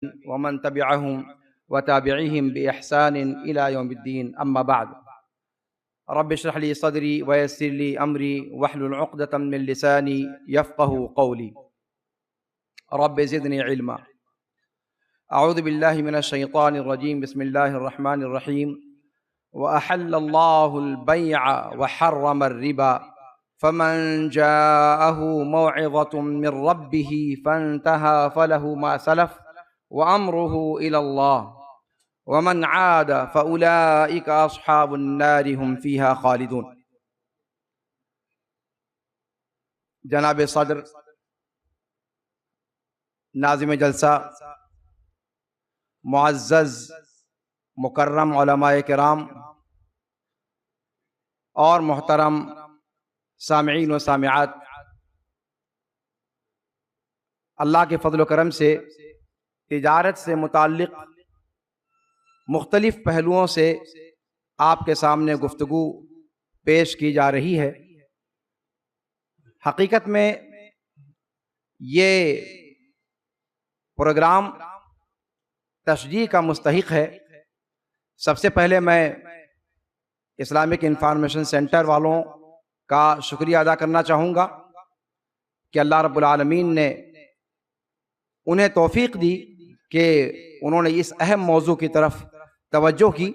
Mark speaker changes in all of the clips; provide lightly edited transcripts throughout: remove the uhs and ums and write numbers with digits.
Speaker 1: ومن تبعهم وتابعيهم بإحسان إلى يوم الدين. أما بعد، رب اشرح لي صدري ويسر لي أمري واحلل عقدة من لساني يفقه قولي. رب زدني علما. أعوذ بالله من الشيطان الرجيم. بسم الله الرحمن الرحيم. وأحل الله البيع وحرم الربا فمن جاءه موعظة من ربه فانتهى فله ما سلف وأمره إلى الله ومن عاد فأولئك أصحاب النار هم فيها خالدون. جناب صدر، ناظم جلسہ، معزز مکرم علماء کرام اور محترم سامعین و سامعات، اللہ کے فضل و کرم سے تجارت سے متعلق مختلف پہلوؤں سے آپ کے سامنے گفتگو پیش کی جا رہی ہے۔ حقیقت میں یہ پروگرام تشجیع کا مستحق ہے۔ سب سے پہلے میں اسلامک انفارمیشن سینٹر والوں کا شکریہ ادا کرنا چاہوں گا کہ اللہ رب العالمین نے انہیں توفیق دی کہ انہوں نے اس اہم موضوع کی طرف توجہ کی۔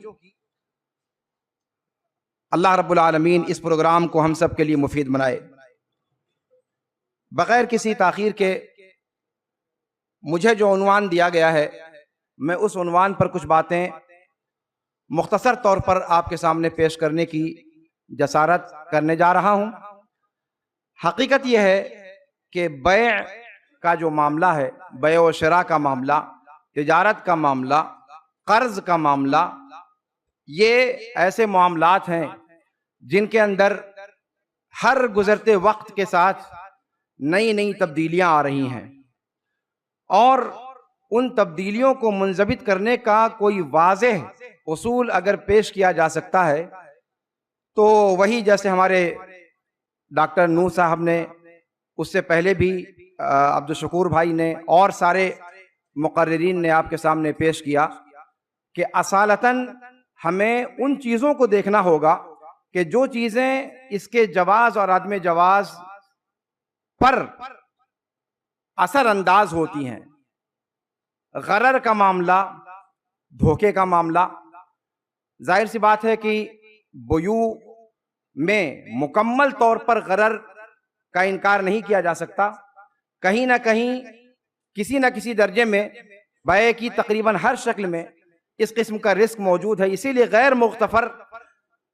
Speaker 1: اللہ رب العالمین اس پروگرام کو ہم سب کے لیے مفید بنائے۔ بغیر کسی تاخیر کے مجھے جو عنوان دیا گیا ہے، میں اس عنوان پر کچھ باتیں مختصر طور پر آپ کے سامنے پیش کرنے کی جسارت کرنے جا رہا ہوں۔ حقیقت یہ ہے کہ بیع کا جو معاملہ ہے، بیع و شراء کا معاملہ، تجارت کا معاملہ، قرض کا معاملہ، یہ ایسے معاملات ہیں جن کے اندر ہر گزرتے وقت کے ساتھ نئی نئی تبدیلیاں آ رہی ہیں، اور ان تبدیلیوں کو منضبط کرنے کا کوئی واضح اصول اگر پیش کیا جا سکتا ہے تو وہی جیسے ہمارے ڈاکٹر نور صاحب نے، اس سے پہلے بھی عبدالشکور بھائی نے اور سارے مقررین نے آپ کے سامنے پیش کیا کہ اصالتاً ہمیں ان چیزوں کو دیکھنا ہوگا کہ جو چیزیں اس کے جواز اور عدم جواز پر اثر انداز ہوتی ہیں۔ غرر کا معاملہ، دھوکے کا معاملہ، ظاہر سی بات ہے کہ بیوع میں مکمل طور پر غرر کا انکار نہیں کیا جا سکتا۔ کہیں نہ کہیں کسی نہ کسی درجے میں بیع کی تقریباً ہر شکل میں اس قسم کا رسک موجود ہے۔ اسی لیے غیر مغتفر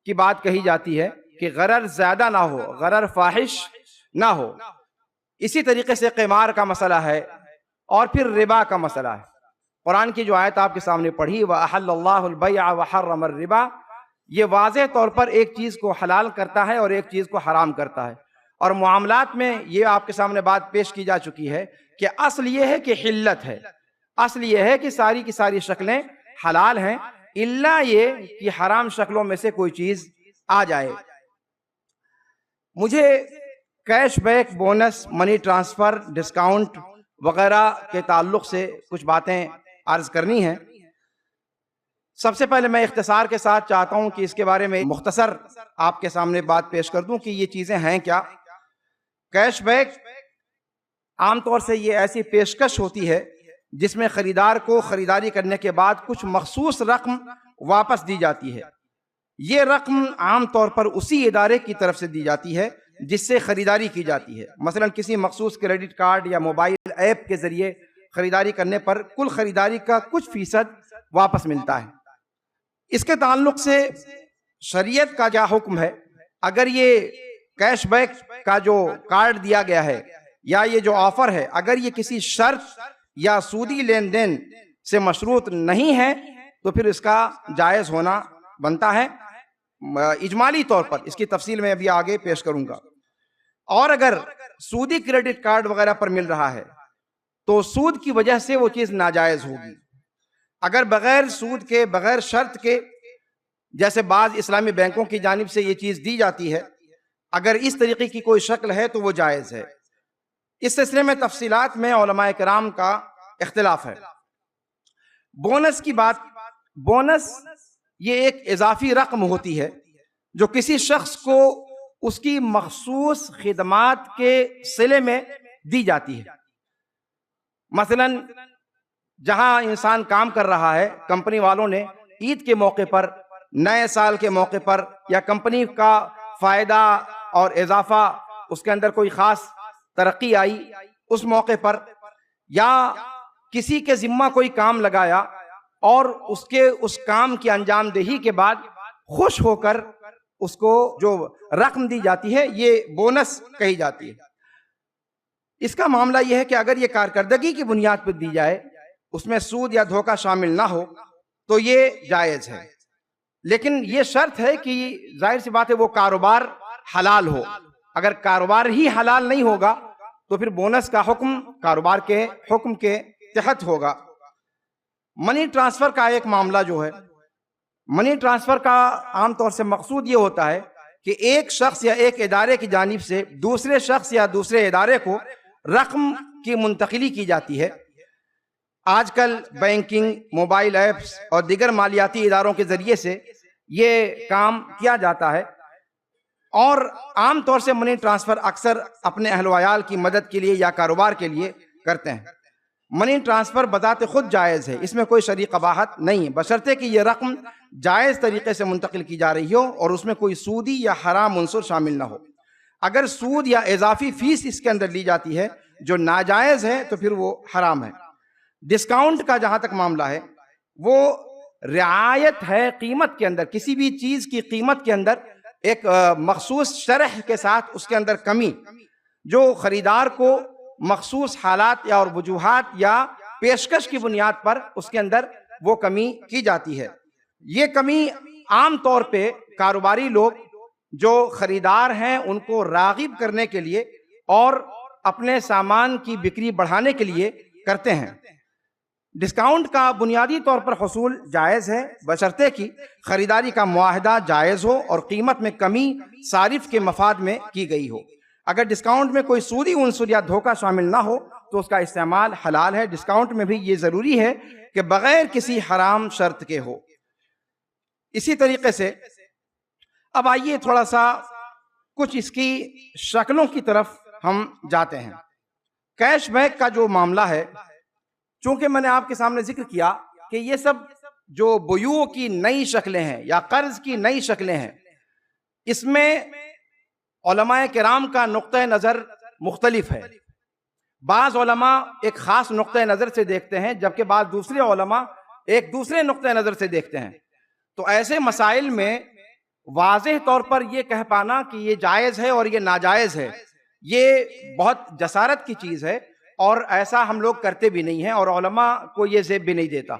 Speaker 1: کی بات کہی جاتی ہے کہ غرر زیادہ نہ ہو، غرر فاحش نہ ہو۔ اسی طریقے سے قمار کا مسئلہ ہے، اور پھر ربا کا مسئلہ ہے۔ قرآن کی جو آیت آپ کے سامنے پڑھی، وَأَحَلَّ اللَّهُ الْبَيْعَ وَحَرَّمَ الرِّبَا، یہ واضح طور پر ایک چیز کو حلال کرتا ہے اور ایک چیز کو حرام کرتا ہے۔ اور معاملات میں یہ آپ کے سامنے بات پیش کی جا چکی ہے کہ اصل یہ ہے کہ حلت ہے، اصل یہ ہے کہ ساری کی ساری شکلیں حلال ہیں، الا یہ کہ حرام شکلوں میں سے کوئی چیز آ جائے۔ مجھے cash back, bonus, money transfer, discount وغیرہ کے تعلق سے کچھ باتیں عرض کرنی ہیں۔ سب سے پہلے میں اختصار کے ساتھ چاہتا ہوں کہ اس کے بارے میں مختصر آپ کے سامنے بات پیش کر دوں کہ یہ چیزیں ہیں کیا۔ کیش بیک عام طور سے یہ ایسی پیشکش ہوتی ہے جس میں خریدار کو خریداری کرنے کے بعد کچھ مخصوص رقم واپس دی جاتی ہے۔ یہ رقم عام طور پر اسی ادارے کی طرف سے دی جاتی ہے جس سے خریداری کی جاتی ہے۔ مثلا کسی مخصوص کریڈٹ کارڈ یا موبائل ایپ کے ذریعے خریداری کرنے پر کل خریداری کا کچھ فیصد واپس ملتا ہے۔ اس کے تعلق سے شریعت کا کیا حکم ہے؟ اگر یہ کیش بیک کا جو کارڈ دیا گیا ہے یا یہ جو آفر ہے، اگر یہ کسی شرط یا سودی لین دین سے مشروط نہیں ہے تو پھر اس کا جائز ہونا بنتا ہے اجمالی طور پر۔ اس کی تفصیل میں ابھی آگے پیش کروں گا۔ اور اگر سودی کریڈٹ کارڈ وغیرہ پر مل رہا ہے تو سود کی وجہ سے وہ چیز ناجائز ہوگی۔ اگر بغیر سود کے، بغیر شرط کے، جیسے بعض اسلامی بینکوں کی جانب سے یہ چیز دی جاتی ہے، اگر اس طریقے کی کوئی شکل ہے تو وہ جائز ہے۔ اس سلسلے میں تفصیلات میں علماء کرام کا اختلاف ہے۔ بونس کی بات، بونس یہ ایک اضافی رقم ہوتی ہے جو کسی شخص کو اس کی مخصوص خدمات کے صلے میں دی جاتی ہے۔ مثلا جہاں انسان کام کر رہا ہے، کمپنی والوں نے عید کے موقع پر، نئے سال کے موقع پر، یا کمپنی کا فائدہ اور اضافہ، اس کے اندر کوئی خاص ترقی آئی اس موقع پر، یا کسی کے ذمہ کوئی کام لگایا اور اس کام کی انجام دہی کے بعد خوش ہو کر اس کو جو رقم دی جاتی ہے، یہ بونس کہی جاتی ہے۔ اس کا معاملہ یہ ہے کہ اگر یہ کارکردگی کی بنیاد پر دی جائے، اس میں سود یا دھوکہ شامل نہ ہو، تو یہ جائز ہے۔ لیکن یہ شرط ہے کہ ظاہر سی بات ہے وہ کاروبار حلال ہو۔ اگر کاروبار ہی حلال نہیں ہوگا تو پھر بونس کا حکم کاروبار کے حکم کے تحت ہوگا۔ منی ٹرانسفر کا ایک معاملہ جو ہے، منی ٹرانسفر کا عام طور سے مقصود یہ ہوتا ہے کہ ایک شخص یا ایک ادارے کی جانب سے دوسرے شخص یا دوسرے ادارے کو رقم کی منتقلی کی جاتی ہے۔ آج کل بینکنگ، موبائل ایپس اور دیگر مالیاتی اداروں کے ذریعے سے یہ کام کیا جاتا ہے، اور عام طور سے منی ٹرانسفر اکثر اپنے اہل و عیال کی مدد کے لیے یا کاروبار کے لیے کرتے ہیں۔ منی ٹرانسفر بذات خود جائز ہے، اس میں کوئی شرعی قباحت نہیں ہے، بشرطے کہ یہ رقم جائز طریقے سے منتقل کی جا رہی ہو اور اس میں کوئی سودی یا حرام عنصر شامل نہ ہو۔ اگر سود یا اضافی فیس اس کے اندر لی جاتی ہے جو ناجائز ہے تو پھر وہ حرام ہے۔ ڈسکاؤنٹ کا جہاں تک معاملہ ہے، وہ رعایت ہے قیمت کے اندر، کسی بھی چیز کی قیمت کے اندر ایک مخصوص شرح کے ساتھ اس کے اندر کمی، جو خریدار کو مخصوص حالات یا اور وجوہات یا پیشکش کی بنیاد پر اس کے اندر وہ کمی کی جاتی ہے۔ یہ کمی عام طور پہ کاروباری لوگ جو خریدار ہیں ان کو راغب کرنے کے لیے اور اپنے سامان کی بکری بڑھانے کے لیے کرتے ہیں۔ ڈسکاؤنٹ کا بنیادی طور پر حصول جائز ہے، بشرطے کہ خریداری کا معاہدہ جائز ہو اور قیمت میں کمی صارف کے مفاد میں کی گئی ہو۔ اگر ڈسکاؤنٹ میں کوئی سودی عنصر یا دھوکہ شامل نہ ہو تو اس کا استعمال حلال ہے۔ ڈسکاؤنٹ میں بھی یہ ضروری ہے کہ بغیر کسی حرام شرط کے ہو۔ اسی طریقے سے اب آئیے تھوڑا سا کچھ اس کی شکلوں کی طرف ہم جاتے ہیں۔ کیش بیک کا جو معاملہ ہے، چونکہ میں نے آپ کے سامنے ذکر کیا کہ یہ سب جو بیوع کی نئی شکلیں ہیں یا قرض کی نئی شکلیں ہیں، اس میں علماء کرام کا نقطہ نظر مختلف ہے۔ بعض علماء ایک خاص نقطہ نظر سے دیکھتے ہیں، جبکہ بعض دوسرے علماء ایک دوسرے نقطہ نظر سے دیکھتے ہیں۔ تو ایسے مسائل میں واضح طور پر یہ کہہ پانا کہ یہ جائز ہے اور یہ ناجائز ہے، یہ بہت جسارت کی چیز ہے، اور ایسا ہم لوگ کرتے بھی نہیں ہیں، اور علماء کو یہ زیب بھی نہیں دیتا،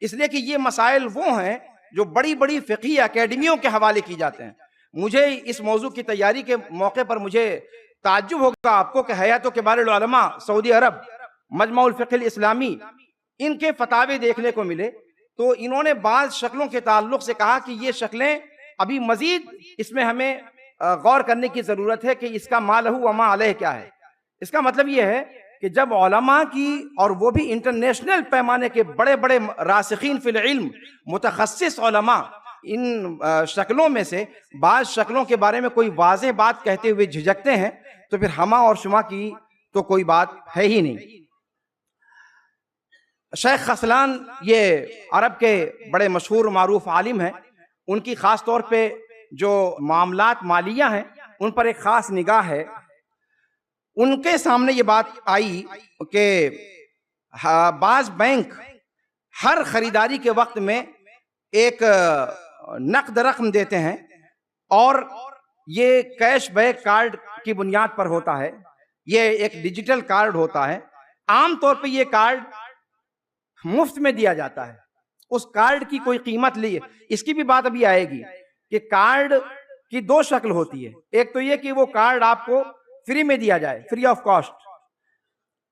Speaker 1: اس لیے کہ یہ مسائل وہ ہیں جو بڑی بڑی فقہی اکیڈمیوں کے حوالے کی جاتے ہیں۔ مجھے اس موضوع کی تیاری کے موقع پر مجھے تعجب ہوگا آپ کو کہ حیات و کبار العلماء سعودی عرب، مجمع الفقہ الاسلامی، ان کے فتاوے دیکھنے کو ملے، تو انہوں نے بعض شکلوں کے تعلق سے کہا کہ یہ شکلیں ابھی مزید اس میں ہمیں غور کرنے کی ضرورت ہے کہ اس کا ما لہ و ما علیہ کیا ہے۔ اس کا مطلب یہ ہے کہ جب علماء کی، اور وہ بھی انٹرنیشنل پیمانے کے بڑے بڑے راسخین فی العلم، متخصص علماء، ان شکلوں میں سے بعض شکلوں کے بارے میں کوئی واضح بات کہتے ہوئے جھجکتے ہیں، تو پھر ہما اور شما کی تو کوئی بات ہے ہی نہیں۔ شیخ خسلان یہ عرب کے بڑے مشہور معروف عالم ہیں، ان کی خاص طور پہ جو معاملات مالیہ ہیں ان پر ایک خاص نگاہ ہے۔ ان کے سامنے یہ بات آئی کہ بعض بینک ہر خریداری کے وقت میں ایک نقد رقم دیتے ہیں، اور یہ کیش بیک کارڈ کی بنیاد پر ہوتا ہے، یہ ایک ڈیجیٹل کارڈ ہوتا ہے۔ عام طور پہ یہ کارڈ مفت میں دیا جاتا ہے، اس کارڈ کی کوئی قیمت لی، اس کی بھی بات ابھی آئے گی کہ کارڈ کی دو شکل ہوتی ہے۔ ایک تو یہ کہ وہ کارڈ آپ کو فری میں دیا جائے، فری آف کاسٹ،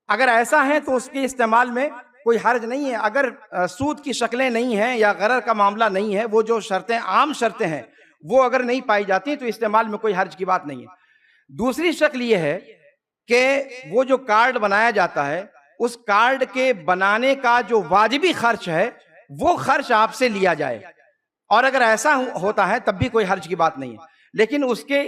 Speaker 1: اگر ایسا ہے تو اس کے استعمال میں کوئی حرج نہیں ہے۔ اگر سود کی شکلیں نہیں ہیں یا غرر کا معاملہ نہیں ہے، وہ جو شرطیں عام شرطیں ہیں وہ اگر نہیں پائی جاتی تو استعمال میں کوئی حرج کی بات نہیں ہے۔ دوسری شکل یہ ہے کہ وہ جو کارڈ بنایا جاتا ہے، اس کارڈ کے بنانے کا جو واجبی خرچ ہے وہ خرچ آپ سے لیا جائے، اور اگر ایسا ہوتا ہے تب بھی کوئی حرج کی بات نہیں ہے، لیکن اس کے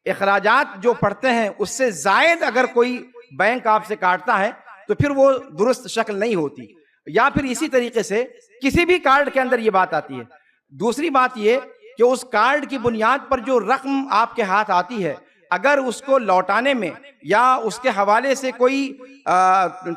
Speaker 1: اخراجات جو پڑتے ہیں اس سے زائد اگر کوئی بینک آپ سے کاٹتا ہے تو پھر وہ درست شکل نہیں ہوتی، یا پھر اسی طریقے سے کسی بھی کارڈ کے اندر یہ بات آتی ہے۔ دوسری بات یہ کہ اس کارڈ کی بنیاد پر جو رقم آپ کے ہاتھ آتی ہے، اگر اس کو لوٹانے میں یا اس کے حوالے سے کوئی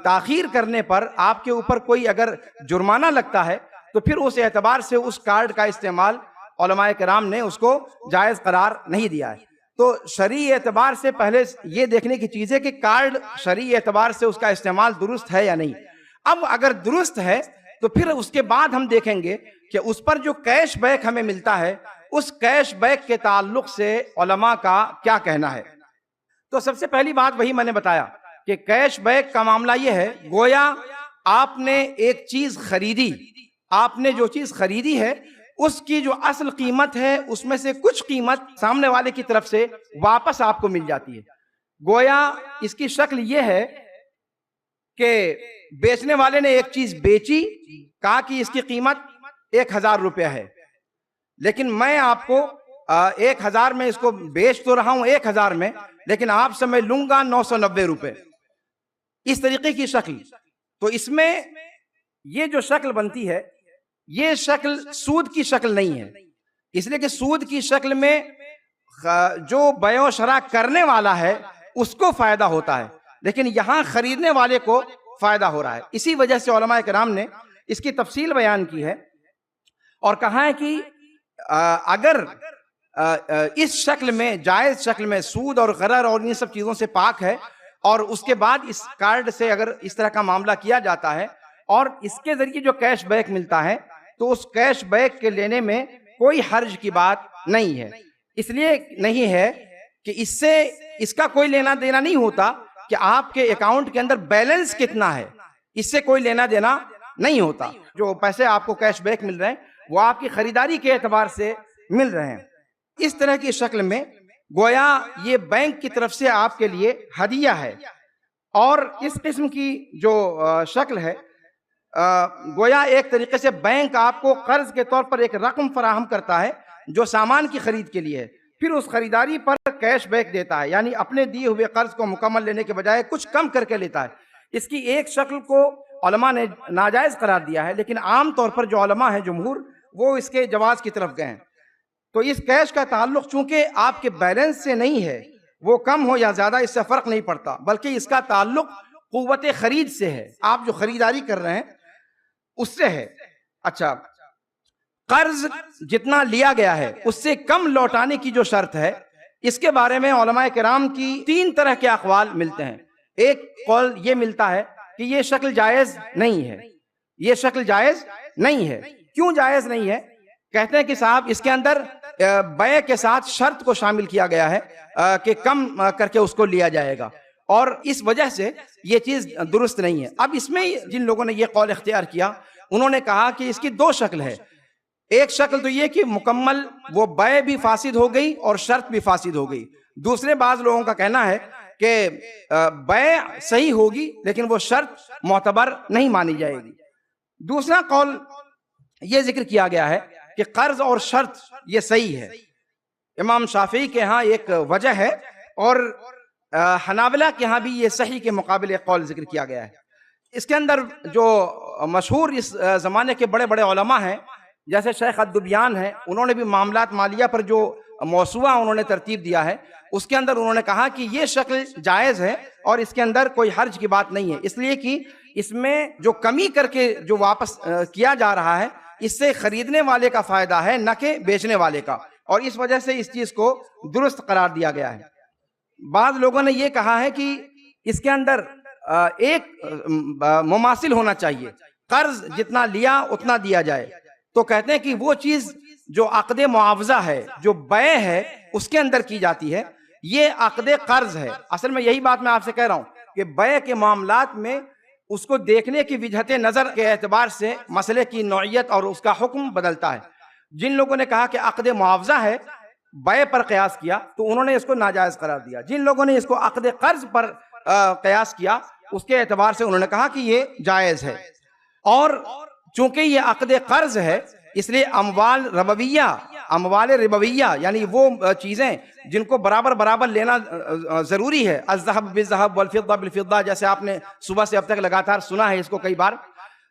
Speaker 1: تاخیر کرنے پر آپ کے اوپر کوئی اگر جرمانہ لگتا ہے تو پھر اس اعتبار سے اس کارڈ کا استعمال علماء کرام نے اس کو جائز قرار نہیں دیا ہے۔ تو شرعی اعتبار سے پہلے یہ دیکھنے کی چیز ہے کہ کارڈ شرعی اعتبار سے اس کا استعمال درست ہے یا نہیں۔ اب اگر درست ہے تو پھر اس کے بعد ہم دیکھیں گے کہ اس پر جو کیش بیک ہمیں ملتا ہے اس کیش بیک کے تعلق سے علماء کا کیا کہنا ہے۔ تو سب سے پہلی بات وہی میں نے بتایا کہ کیش بیک کا معاملہ یہ ہے، گویا آپ نے ایک چیز خریدی، آپ نے جو چیز خریدی ہے اس کی جو اصل قیمت ہے اس میں سے کچھ قیمت سامنے والے کی طرف سے واپس آپ کو مل جاتی ہے۔ گویا اس کی شکل یہ ہے کہ بیچنے والے نے ایک چیز بیچی، کہا کہ اس کی قیمت 1000 روپے ہے، لیکن میں آپ کو 1000 میں اس کو بیچ تو رہا ہوں 1000 میں، لیکن آپ سے میں لوں گا 990 روپے، اس طریقے کی شکل۔ تو اس میں یہ جو شکل بنتی ہے یہ شکل سود کی شکل نہیں ہے، اس لیے کہ سود کی شکل میں جو بیع و شراء کرنے والا ہے اس کو فائدہ ہوتا ہے، لیکن یہاں خریدنے والے کو فائدہ ہو رہا ہے۔ اسی وجہ سے علماء کرام نے اس کی تفصیل بیان کی ہے اور کہا ہے کہ اگر اس شکل میں، جائز شکل میں، سود اور غرر اور ان سب چیزوں سے پاک ہے، اور اس کے بعد اس کارڈ سے اگر اس طرح کا معاملہ کیا جاتا ہے اور اس کے ذریعے جو کیش بیک ملتا ہے تو اس کیش بیک کے لینے میں کوئی حرج کی بات نہیں ہے۔ اس لیے نہیں ہے کہ اس سے اس کا کوئی لینا دینا نہیں ہوتا کہ آپ کے اکاؤنٹ کے اندر بیلنس کتنا ہے، اس سے کوئی لینا دینا نہیں ہوتا۔ جو پیسے آپ کو کیش بیک مل رہے ہیں وہ آپ کی خریداری کے اعتبار سے مل رہے ہیں۔ اس طرح کی شکل میں گویا یہ بینک کی طرف سے آپ کے لیے ہدیہ ہے، اور اس قسم کی جو شکل ہے گویا ایک طریقے سے بینک آپ کو قرض کے طور پر ایک رقم فراہم کرتا ہے جو سامان کی خرید کے لیے ہے، پھر اس خریداری پر کیش بیک دیتا ہے، یعنی اپنے دیے ہوئے قرض کو مکمل لینے کے بجائے کچھ کم کر کے لیتا ہے۔ اس کی ایک شکل کو علماء نے ناجائز قرار دیا ہے، لیکن عام طور پر جو علماء ہیں جمہور وہ اس کے جواز کی طرف گئے ہیں۔ تو اس کیش کا تعلق چونکہ آپ کے بیلنس سے نہیں ہے، وہ کم ہو یا زیادہ اس سے فرق نہیں پڑتا، بلکہ اس کا تعلق قوت خرید سے ہے، آپ جو خریداری کر رہے ہیں اس سے ہے۔ اچھا، قرض جتنا لیا گیا ہے اس سے کم لوٹانے کی جو شرط ہے، اس کے بارے میں علماء کرام کی 3 طرح کے اقوال ملتے ہیں۔ ایک قول یہ ملتا ہے کہ یہ شکل جائز نہیں ہے، یہ شکل جائز نہیں ہے۔ کیوں جائز نہیں ہے؟ کہتے ہیں کہ صاحب اس کے اندر بیع کے ساتھ شرط کو شامل کیا گیا ہے کہ کم کر کے اس کو لیا جائے گا، اور اس وجہ سے یہ چیز درست نہیں ہے۔ اب اس میں جن لوگوں نے یہ قول اختیار کیا انہوں نے کہا کہ اس کی 2 شکل ہے۔ ایک شکل تو یہ کہ مکمل وہ بیع بھی فاسد ہو گئی اور شرط بھی فاسد ہو گئی۔ دوسرے بعض لوگوں کا کہنا ہے کہ بیع صحیح ہوگی لیکن وہ شرط معتبر نہیں مانی جائے گی۔ دوسرا قول یہ ذکر کیا گیا ہے کہ قرض اور شرط یہ صحیح ہے۔ امام شافعی کے ہاں ایک وجہ ہے، اور حنابلہ کے ہاں بھی یہ صحیح کے مقابل ایک قول ذکر کیا گیا ہے۔ اس کے اندر جو مشہور اس زمانے کے بڑے بڑے علماء ہیں جیسے شیخ الدبیان ہیں، انہوں نے بھی معاملات مالیہ پر جو موسوعہ انہوں نے ترتیب دیا ہے اس کے اندر انہوں نے کہا کہ یہ شکل جائز ہے اور اس کے اندر کوئی حرج کی بات نہیں ہے، اس لیے کہ اس میں جو کمی کر کے جو واپس کیا جا رہا ہے اس سے خریدنے والے کا فائدہ ہے نہ کہ بیچنے والے کا، اور اس وجہ سے اس چیز کو درست قرار دیا گیا ہے۔ بعض لوگوں نے یہ کہا ہے کہ اس کے اندر ایک مماثل ہونا چاہیے، قرض جتنا لیا اتنا دیا جائے۔ تو کہتے ہیں کہ وہ چیز جو عقد معاوضہ ہے، جو بیع ہے، اس کے اندر کی جاتی ہے، یہ عقد قرض ہے۔ اصل میں یہی بات میں آپ سے کہہ رہا ہوں کہ بیع کے معاملات میں اس کو دیکھنے کی وجہت نظر کے اعتبار سے مسئلے کی نوعیت اور اس کا حکم بدلتا ہے۔ جن لوگوں نے کہا کہ عقد معاوضہ ہے، بیع پر قیاس کیا تو انہوں نے اس کو ناجائز قرار دیا۔ جن لوگوں نے اس کو عقد قرض پر قیاس کیا اس کے اعتبار سے انہوں نے کہا کہ یہ جائز ہے۔ اور چونکہ یہ عقد قرض ہے اس لیے اموال ربویہ یعنی وہ چیزیں جن کو برابر برابر لینا ضروری ہے، الذهب بالذهب والفضة بالفضة، جیسے آپ نے صبح سے اب تک لگاتار سنا ہے اس کو کئی بار،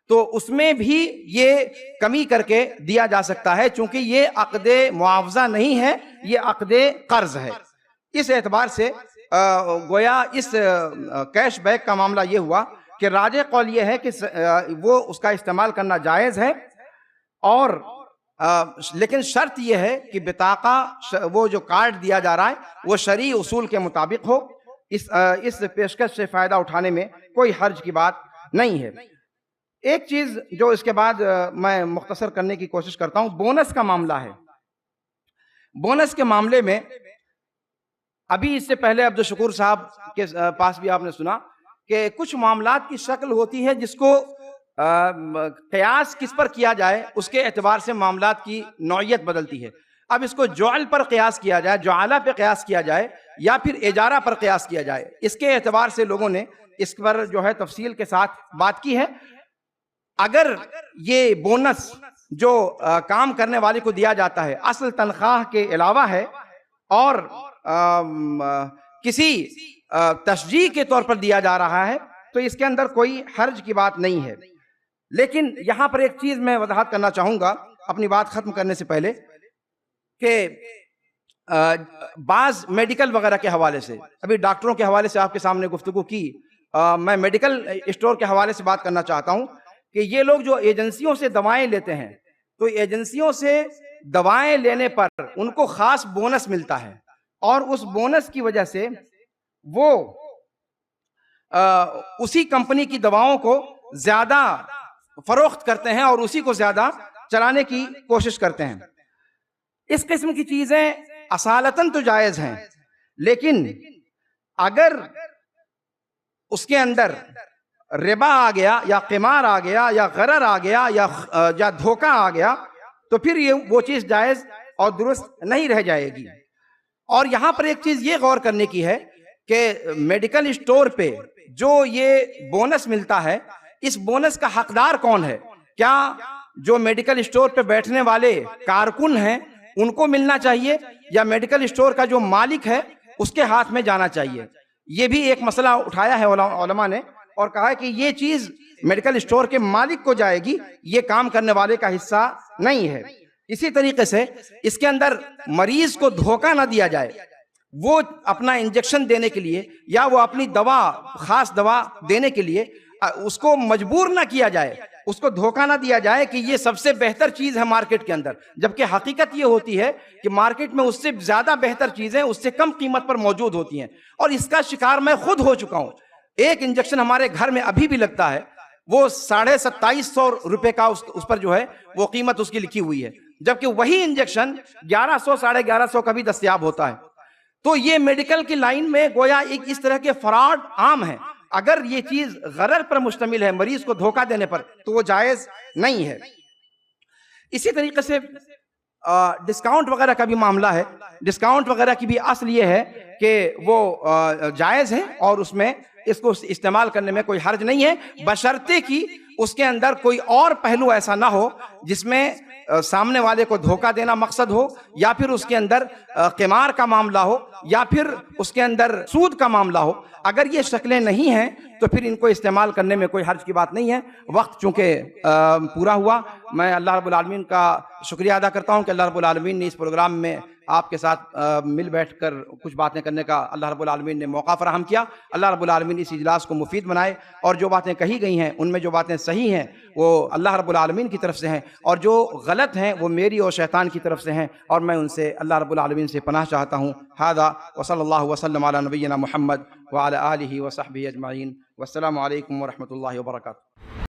Speaker 1: تو اس میں بھی یہ کمی کر کے دیا جا سکتا ہے، چونکہ یہ عقد معاوضہ نہیں ہے، یہ عقد قرض ہے۔ اس اعتبار سے گویا اس کیش بیک کا معاملہ یہ ہوا کہ راجح قول یہ ہے کہ وہ اس کا استعمال کرنا جائز ہے، اور لیکن شرط یہ ہے کہ بطاقہ وہ جو کارڈ دیا جا رہا ہے وہ شرعی اصول کے مطابق ہو۔ اس پیشکش سے فائدہ اٹھانے میں کوئی حرج کی بات نہیں ہے۔ ایک چیز جو اس کے بعد میں مختصر کرنے کی کوشش کرتا ہوں، بونس کا معاملہ ہے۔ بونس کے معاملے میں ابھی اس سے پہلے عبدالشکور صاحب کے پاس بھی آپ نے سنا کہ کچھ معاملات کی شکل ہوتی ہے جس کو قیاس کس پر کیا جائے اس کے اعتبار سے معاملات کی نوعیت بدلتی ہے۔ اب اس کو جعل پر قیاس کیا جائے، جعالہ پہ قیاس کیا جائے، یا پھر اجارہ پر قیاس کیا جائے، اس کے اعتبار سے لوگوں نے اس پر جو ہے تفصیل کے ساتھ بات کی ہے۔ اگر یہ بونس جو کام کرنے والے کو دیا جاتا ہے اصل تنخواہ کے علاوہ ہے اور کسی تشجیع کے طور پر دیا جا رہا ہے تو اس کے اندر کوئی حرج کی بات نہیں ہے۔ لیکن یہاں پر ایک چیز میں وضاحت کرنا چاہوں گا اپنی بات ختم کرنے سے پہلے، کہ بعض میڈیکل وغیرہ کے حوالے سے، ابھی ڈاکٹروں کے حوالے سے آپ کے سامنے گفتگو کی، میں میڈیکل اسٹور کے حوالے سے بات کرنا چاہتا ہوں کہ یہ لوگ جو ایجنسیوں سے دوائیں لیتے ہیں تو ایجنسیوں سے دوائیں لینے پر ان کو خاص بونس ملتا ہے، اور اس بونس کی وجہ سے وہ اسی کمپنی کی دواؤں کو زیادہ فروخت کرتے ہیں اور اسی کو زیادہ چلانے کی کوشش کرتے ہیں۔ اس قسم کی چیزیں اصالتاً تو جائز ہیں، لیکن اگر اس کے اندر ربا آ گیا یا قمار آ گیا یا غرر آ گیا یا دھوکہ آ گیا تو پھر وہ چیز جائز اور درست نہیں رہ جائے گی۔ اور یہاں پر ایک چیز یہ غور کرنے کی ہے کہ میڈیکل اسٹور پہ جو یہ بونس ملتا ہے، اس بونس کا حقدار کون ہے؟ کیا جو میڈیکل اسٹور پہ بیٹھنے والے کارکن ہیں ان کو ملنا چاہیے، یا میڈیکل اسٹور کا جو مالک ہے اس کے ہاتھ میں جانا چاہیے؟ یہ بھی ایک مسئلہ اٹھایا ہے علماء نے اور کہا ہے کہ یہ چیز میڈیکل اسٹور کے مالک کو جائے گی، یہ کام کرنے والے کا حصہ نہیں ہے۔ اسی طریقے سے اس کے اندر مریض کو دھوکہ نہ دیا جائے، وہ اپنا انجیکشن دینے کے لیے یا وہ اپنی دوا، خاص دوا دینے کے لیے اس کو مجبور نہ کیا جائے، اس کو دھوکہ نہ دیا جائے کہ یہ سب سے بہتر چیز ہے مارکیٹ کے اندر، جبکہ حقیقت یہ ہوتی ہے کہ مارکیٹ میں اس سے زیادہ بہتر چیزیں اس سے کم قیمت پر موجود ہوتی ہیں، اور اس کا شکار میں خود ہو چکا ہوں۔ ایک انجیکشن ہمارے گھر میں ابھی بھی لگتا ہے، وہ 2750 روپے کا اس پر جو ہے وہ قیمت اس کی لکھی ہوئی ہے، جبکہ وہی انجیکشن 1100 1150 کا بھی دستیاب ہوتا ہے۔ تو یہ میڈیکل کی لائن میں گویا ایک اس طرح کے فراڈ عام ہیں۔ اگر یہ چیز غرر پر مشتمل ہے، مریض کو دھوکہ دینے پر، تو وہ جائز نہیں ہے۔ اسی طریقے سے ڈسکاؤنٹ وغیرہ کا بھی معاملہ ہے۔ ڈسکاؤنٹ وغیرہ کی بھی اصل یہ ہے کہ وہ جائز ہے اور اس میں اس کو استعمال کرنے میں کوئی حرج نہیں ہے، بشرطے کہ اس کے اندر کوئی اور پہلو ایسا نہ ہو جس میں سامنے والے کو دھوکہ دینا مقصد ہو، یا پھر اس کے اندر قمار کا معاملہ ہو، یا پھر اس کے اندر سود کا معاملہ ہو۔ اگر یہ شکلیں نہیں ہیں تو پھر ان کو استعمال کرنے میں کوئی حرج کی بات نہیں ہے۔ وقت چونکہ پورا ہوا، میں اللہ رب العالمین کا شکریہ ادا کرتا ہوں کہ اللہ رب العالمین نے اس پروگرام میں آپ کے ساتھ مل بیٹھ کر کچھ باتیں کرنے کا اللہ رب العالمین نے موقع فراہم کیا۔ اللہ رب العالمین اس اجلاس کو مفید بنائے، اور جو باتیں کہی گئی ہیں ان میں جو باتیں صحیح ہیں وہ اللہ رب العالمین کی طرف سے ہیں، اور جو غلط ہیں وہ میری اور شیطان کی طرف سے ہیں، اور میں ان سے اللہ رب العالمین سے پناہ چاہتا ہوں۔ ھذا وصلی اللہ وسلم علی نبینا محمد وعلی آلہ وصحبہ اجمعین، والسلام علیکم ورحمۃ اللہ وبرکاتہ۔